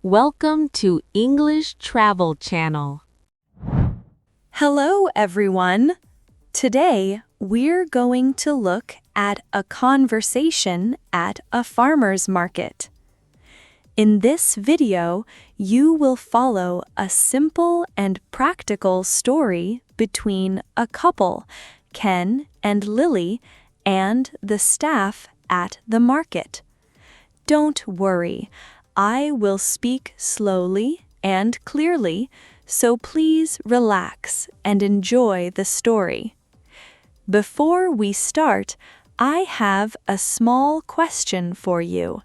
Welcome to English Travel Channel. Hello, everyone. Today, we're going to look at a conversation at a farmer's market. In this video, you will follow a simple and practical story between a couple, Ken and Lily, and the staff at the market. Don't worry, I will speak slowly and clearly, so please relax and enjoy the story. Before we start, I have a small question for you.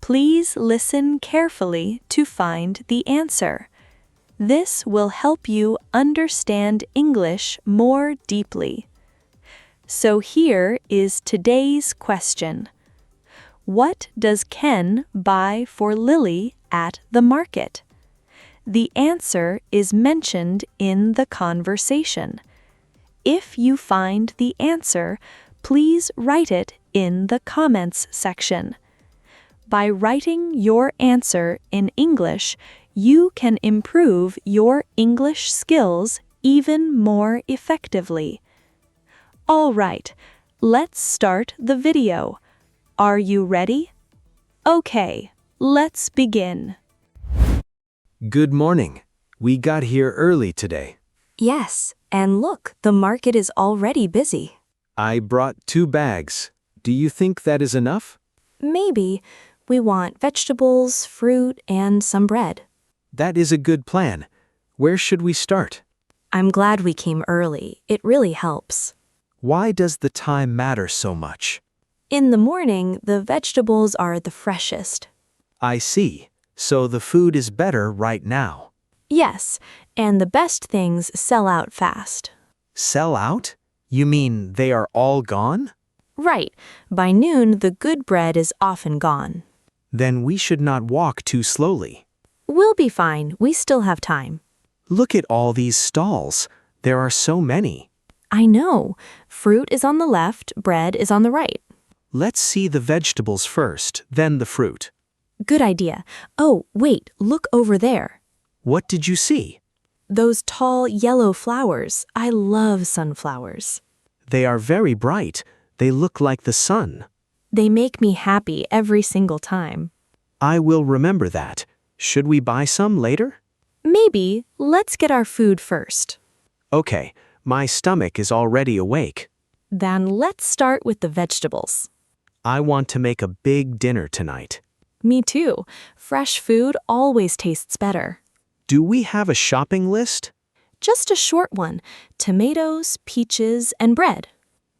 Please listen carefully to find the answer. This will help you understand English more deeply. So here is today's question. What does Ken buy for Lily at the market? The answer is mentioned in the conversation. If you find the answer, please write it in the comments section. By writing your answer in English, you can improve your English skills even more effectively. All right, let's start the video. Are you ready? Okay, let's begin. Good morning. We got here early today. Yes, and look, the market is already busy. I brought 2 bags. Do you think that is enough? Maybe. We want vegetables, fruit, and some bread. That is a good plan. Where should we start? I'm glad we came early. It really helps. Why does the time matter so much? In the morning, the vegetables are the freshest. I see. So the food is better right now. Yes, and the best things sell out fast. Sell out? You mean they are all gone? Right. By noon, the good bread is often gone. Then we should not walk too slowly. We'll be fine. We still have time. Look at all these stalls. There are so many. I know. Fruit is on the left, bread is on the right. Let's see the vegetables first, then the fruit. Good idea. Oh, wait, look over there. What did you see? Those tall yellow flowers. I love sunflowers. They are very bright. They look like the sun. They make me happy every single time. I will remember that. Should we buy some later? Maybe. Let's get our food first. Okay, my stomach is already awake. Then let's start with the vegetables. I want to make a big dinner tonight. Me too. Fresh food always tastes better. Do we have a shopping list? Just a short one. Tomatoes, peaches, and bread.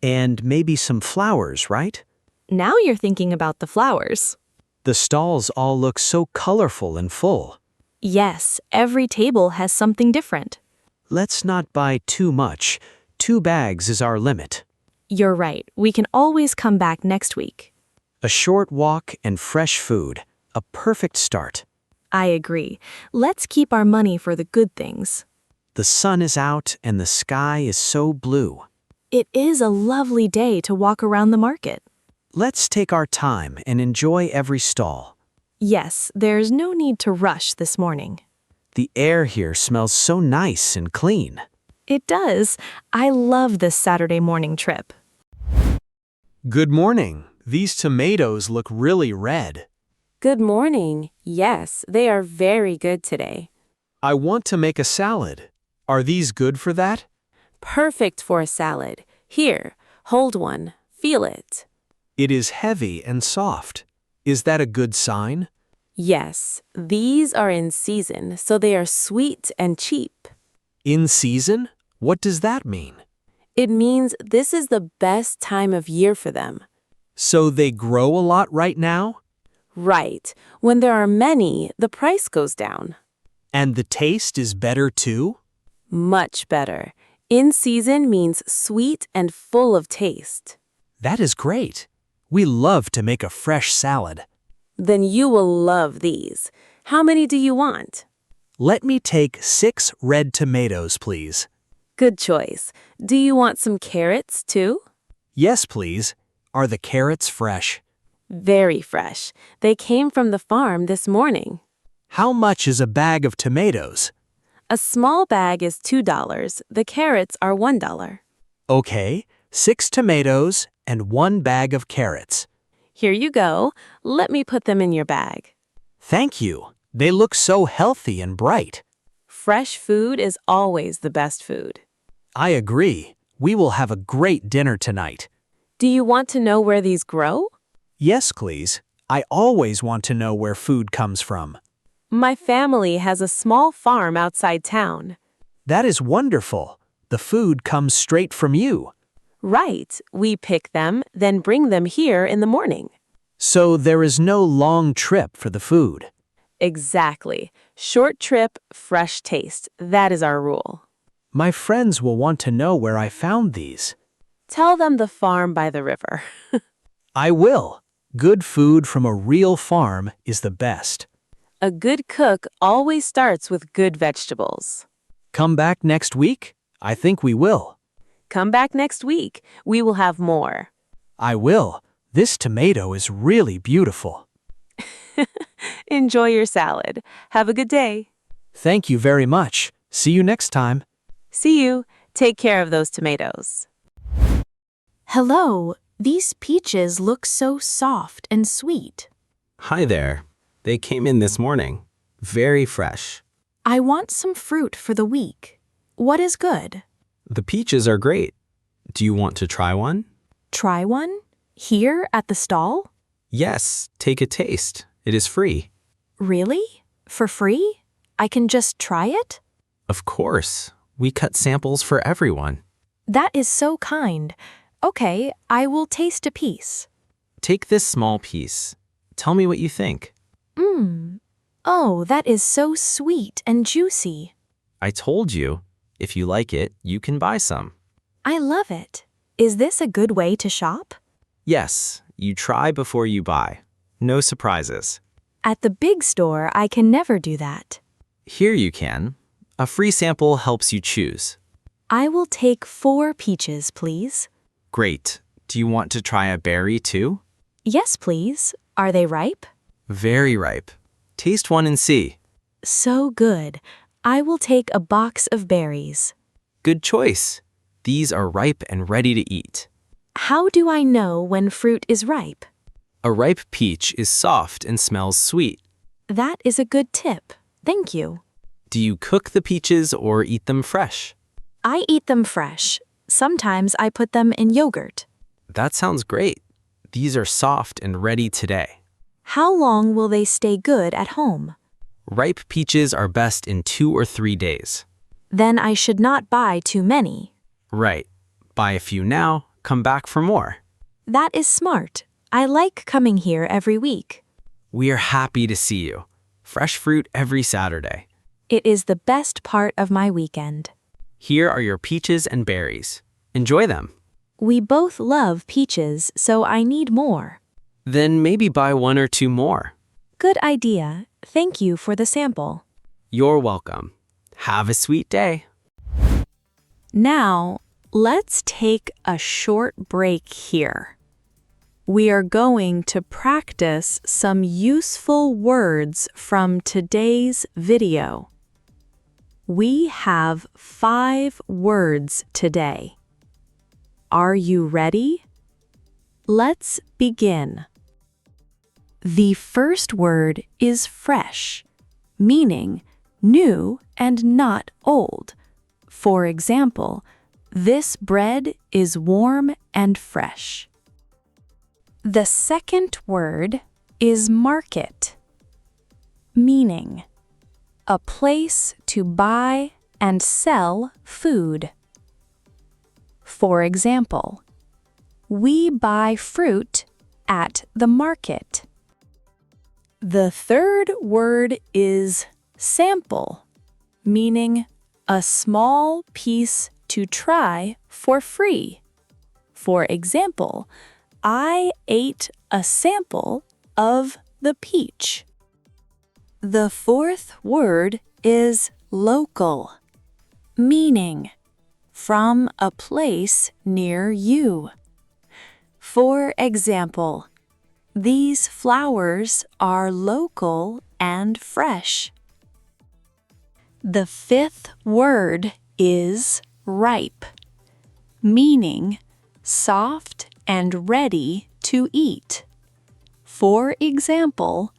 And maybe some flowers, right? Now you're thinking about the flowers. The stalls all look so colorful and full. Yes, every table has something different. Let's not buy too much. 2 bags is our limit. You're right. We can always come back next week. A short walk and fresh food. A perfect start. I agree. Let's keep our money for the good things. The sun is out and the sky is so blue. It is a lovely day to walk around the market. Let's take our time and enjoy every stall. Yes, there's no need to rush this morning. The air here smells so nice and clean. It does. I love this Saturday morning trip. Good morning. These tomatoes look really red. Good morning. Yes, they are very good today. I want to make a salad. Are these good for that? Perfect for a salad. Here, hold one. Feel it. It is heavy and soft. Is that a good sign? Yes, these are in season, so they are sweet and cheap. In season? What does that mean? It means this is the best time of year for them. So they grow a lot right now? Right. When there are many, the price goes down. And the taste is better too? Much better. In season means sweet and full of taste. That is great. We love to make a fresh salad. Then you will love these. How many do you want? Let me take 6 red tomatoes, please. Good choice. Do you want some carrots, too? Yes, please. Are the carrots fresh? Very fresh. They came from the farm this morning. How much is a bag of tomatoes? A small bag is $2. The carrots are $1. Okay, 6 tomatoes and 1 bag of carrots. Here you go. Let me put them in your bag. Thank you. They look so healthy and bright. Fresh food is always the best food. I agree. We will have a great dinner tonight. Do you want to know where these grow? Yes, please. I always want to know where food comes from. My family has a small farm outside town. That is wonderful. The food comes straight from you. Right. We pick them, then bring them here in the morning. So there is no long trip for the food. Exactly. Short trip, fresh taste. That is our rule. My friends will want to know where I found these. Tell them the farm by the river. I will. Good food from a real farm is the best. A good cook always starts with good vegetables. Come back next week? I think we will. Come back next week. We will have more. I will. This tomato is really beautiful. Enjoy your salad. Have a good day. Thank you very much. See you next time. See you. Take care of those tomatoes. Hello, these peaches look so soft and sweet. Hi there. They came in this morning. Very fresh. I want some fruit for the week. What is good? The peaches are great. Do you want to try one? Try one? Here at the stall? Yes, take a taste. It is free. Really? For free? I can just try it? Of course. We cut samples for everyone. That is so kind. Okay, I will taste a piece. Take this small piece. Tell me what you think. Oh, that is so sweet and juicy. I told you, if you like it, you can buy some. I love it. Is this a good way to shop? Yes, you try before you buy. No surprises. At the big store, I can never do that. Here you can. A free sample helps you choose. I will take 4 peaches, please. Great. Do you want to try a berry too? Yes, please. Are they ripe? Very ripe. Taste one and see. So good. I will take a box of berries. Good choice. These are ripe and ready to eat. How do I know when fruit is ripe? A ripe peach is soft and smells sweet. That is a good tip. Thank you. Do you cook the peaches or eat them fresh? I eat them fresh. Sometimes I put them in yogurt. That sounds great. These are soft and ready today. How long will they stay good at home? Ripe peaches are best in 2 or 3 days. Then I should not buy too many. Right. Buy a few now, come back for more. That is smart. I like coming here every week. We are happy to see you. Fresh fruit every Saturday. It is the best part of my weekend. Here are your peaches and berries. Enjoy them. We both love peaches, so I need more. Then maybe buy 1 or 2 more. Good idea. Thank you for the sample. You're welcome. Have a sweet day. Now, let's take a short break here. We are going to practice some useful words from today's video. We have 5 words today. Are you ready? Let's begin. The first word is fresh, meaning new and not old. For example, this bread is warm and fresh. The second word is market, meaning a place to buy and sell food. For example, we buy fruit at the market. The third word is sample, meaning a small piece to try for free. For example, I ate a sample of the peach. The fourth word is local, meaning from a place near you. For example, these flowers are local and fresh. The fifth word is ripe, meaning soft and ready to eat. For example,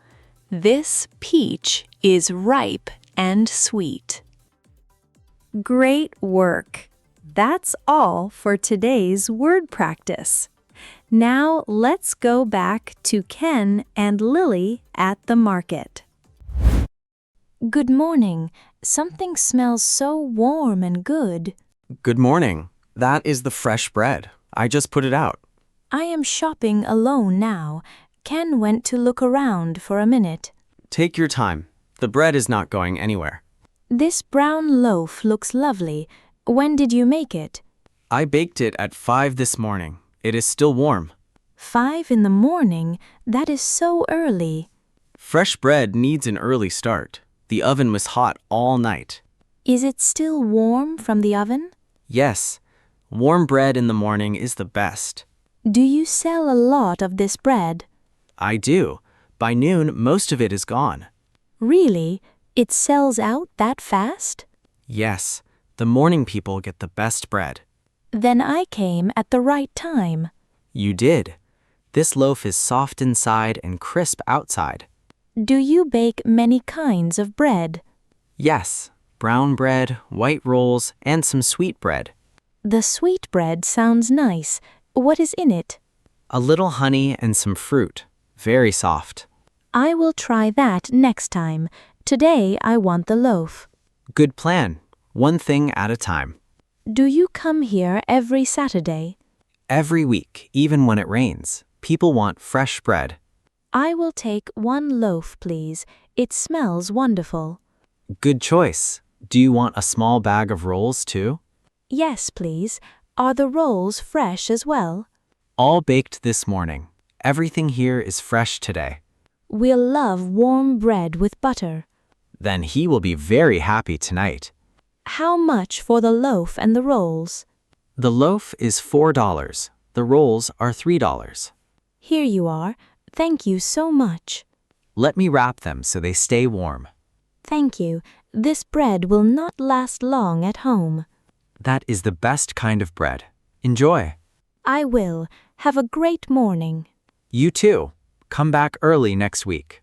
this peach is ripe and sweet. Great work! That's all for today's word practice. Now let's go back to Ken and Lily at the market. Good morning. Something smells so warm and good. Good morning. That is the fresh bread. I just put it out. I am shopping alone now. Ken went to look around for a minute. Take your time. The bread is not going anywhere. This brown loaf looks lovely. When did you make it? I baked it at 5 this morning. It is still warm. 5 in the morning? That is so early. Fresh bread needs an early start. The oven was hot all night. Is it still warm from the oven? Yes, warm bread in the morning is the best. Do you sell a lot of this bread? I do. By noon, most of it is gone. Really? It sells out that fast? Yes, the morning people get the best bread. Then I came at the right time. You did. This loaf is soft inside and crisp outside. Do you bake many kinds of bread? Yes, brown bread, white rolls, and some sweet bread. The sweet bread sounds nice. What is in it? A little honey and some fruit. Very soft. I will try that next time. Today I want the loaf. Good plan. One thing at a time. Do you come here every Saturday? Every week, even when it rains, people want fresh bread. I will take 1 loaf, please. It smells wonderful. Good choice. Do you want a small bag of rolls too? Yes, please. Are the rolls fresh as well? All baked this morning. Everything here is fresh today. We'll love warm bread with butter. Then he will be very happy tonight. How much for the loaf and the rolls? The loaf is $4. The rolls are $3. Here you are. Thank you so much. Let me wrap them so they stay warm. Thank you. This bread will not last long at home. That is the best kind of bread. Enjoy. I will. Have a great morning. You too. Come back early next week.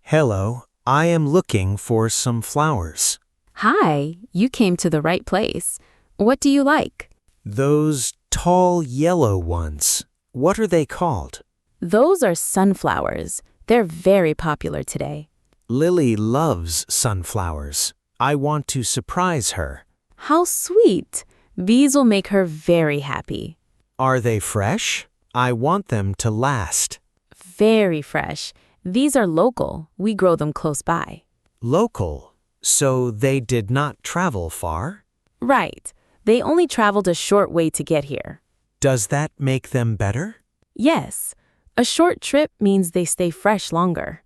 Hello, I am looking for some flowers. Hi, you came to the right place. What do you like? Those tall yellow ones. What are they called? Those are sunflowers. They're very popular today. Lily loves sunflowers. I want to surprise her. How sweet! These will make her very happy. Are they fresh? I want them to last. Very fresh. These are local. We grow them close by. Local, so they did not travel far? Right. They only traveled a short way to get here. Does that make them better? Yes. A short trip means they stay fresh longer.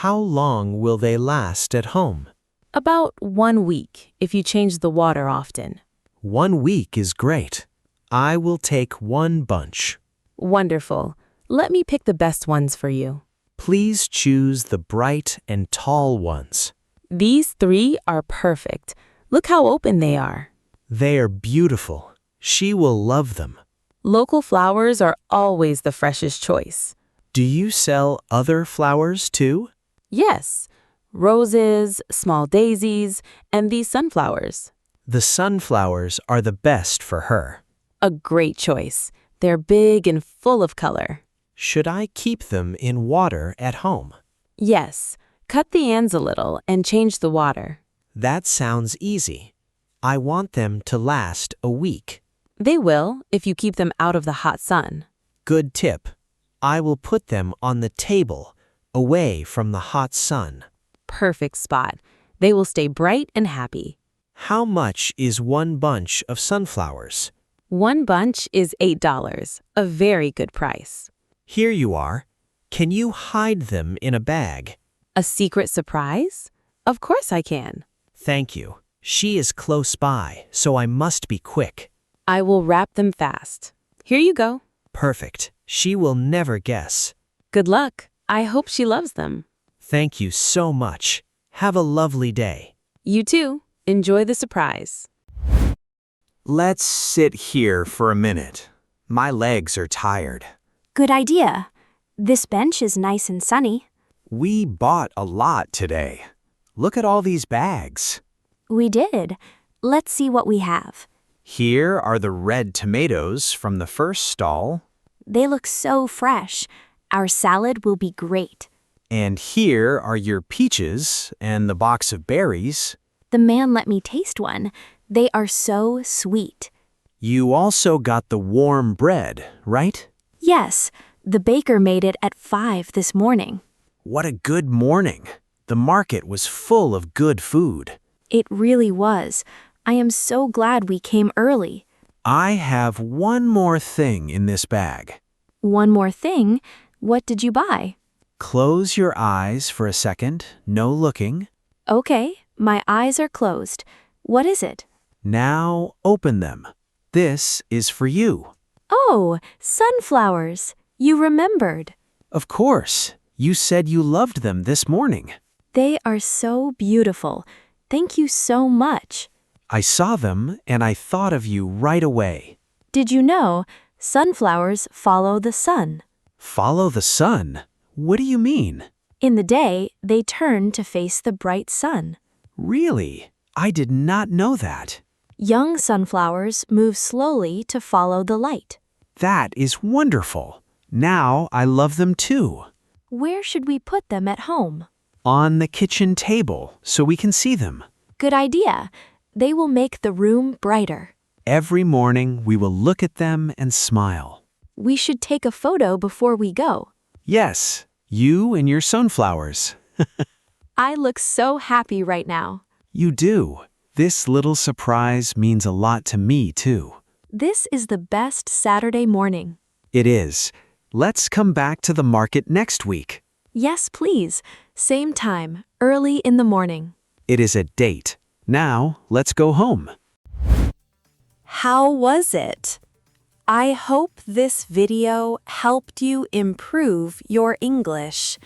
How long will they last at home? About 1 week if you change the water often. 1 week is great. I will take 1 bunch. Wonderful. Let me pick the best ones for you. Please choose the bright and tall ones. These 3 are perfect. Look how open they are. They are beautiful. She will love them. Local flowers are always the freshest choice. Do you sell other flowers too? Yes, roses, small daisies, and these sunflowers. The sunflowers are the best for her. A great choice. They're big and full of color. Should I keep them in water at home? Yes, cut the ends a little and change the water. That sounds easy. I want them to last a week. They will if you keep them out of the hot sun. Good tip. I will put them on the table, away from the hot sun. Perfect spot. They will stay bright and happy. How much is 1 bunch of sunflowers? 1 bunch is $8, a very good price. Here you are. Can you hide them in a bag? A secret surprise? Of course I can. Thank you. She is close by, so I must be quick. I will wrap them fast. Here you go. Perfect. She will never guess. Good luck. I hope she loves them. Thank you so much. Have a lovely day. You too. Enjoy the surprise. Let's sit here for a minute. My legs are tired. Good idea. This bench is nice and sunny. We bought a lot today. Look at all these bags. We did. Let's see what we have. Here are the red tomatoes from the first stall. They look so fresh. Our salad will be great. And here are your peaches and the box of berries. The man let me taste one. They are so sweet. You also got the warm bread, right? Yes, the baker made it at 5 this morning. What a good morning. The market was full of good food. It really was. I am so glad we came early. I have one more thing in this bag. One more thing. What did you buy? Close your eyes for a second, no looking. Okay, my eyes are closed. What is it? Now open them. This is for you. Oh, sunflowers. You remembered. Of course. You said you loved them this morning. They are so beautiful. Thank you so much. I saw them and I thought of you right away. Did you know sunflowers follow the sun? Follow the sun? What do you mean? In the day, they turn to face the bright sun. Really? I did not know that. Young sunflowers move slowly to follow the light. That is wonderful. Now I love them too. Where should we put them at home? On the kitchen table so we can see them. Good idea. They will make the room brighter. Every morning we will look at them and smile. We should take a photo before we go. Yes, you and your sunflowers. I look so happy right now. You do. This little surprise means a lot to me too. This is the best Saturday morning. It is. Let's come back to the market next week. Yes, please. Same time, early in the morning. It is a date. Now, let's go home. How was it? I hope this video helped you improve your English.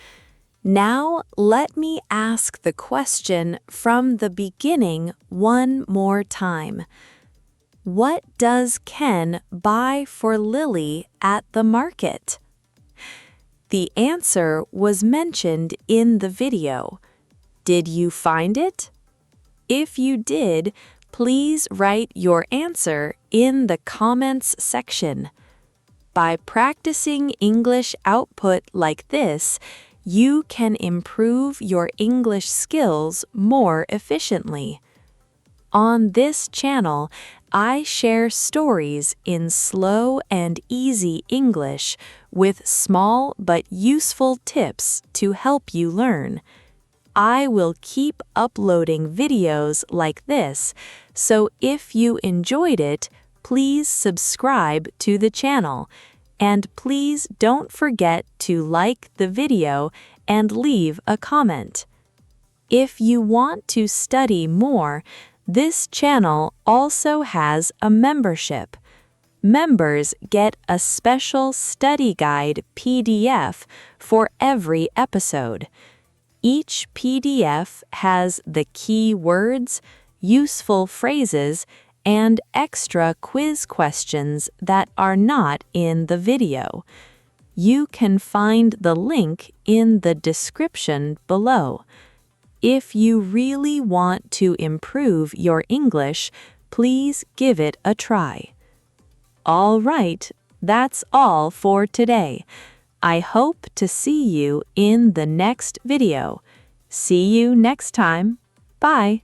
Now, let me ask the question from the beginning one more time. What does Ken buy for Lily at the market? The answer was mentioned in the video. Did you find it? If you did, please write your answer in the comments section. By practicing English output like this, you can improve your English skills more efficiently. On this channel, I share stories in slow and easy English with small but useful tips to help you learn. I will keep uploading videos like this, so if you enjoyed it, please subscribe to the channel. And please don't forget to like the video and leave a comment. If you want to study more, this channel also has a membership. Members get a special study guide PDF for every episode. Each PDF has the key words, useful phrases, and extra quiz questions that are not in the video. You can find the link in the description below. If you really want to improve your English, please give it a try. All right, that's all for today. I hope to see you in the next video. See you next time. Bye.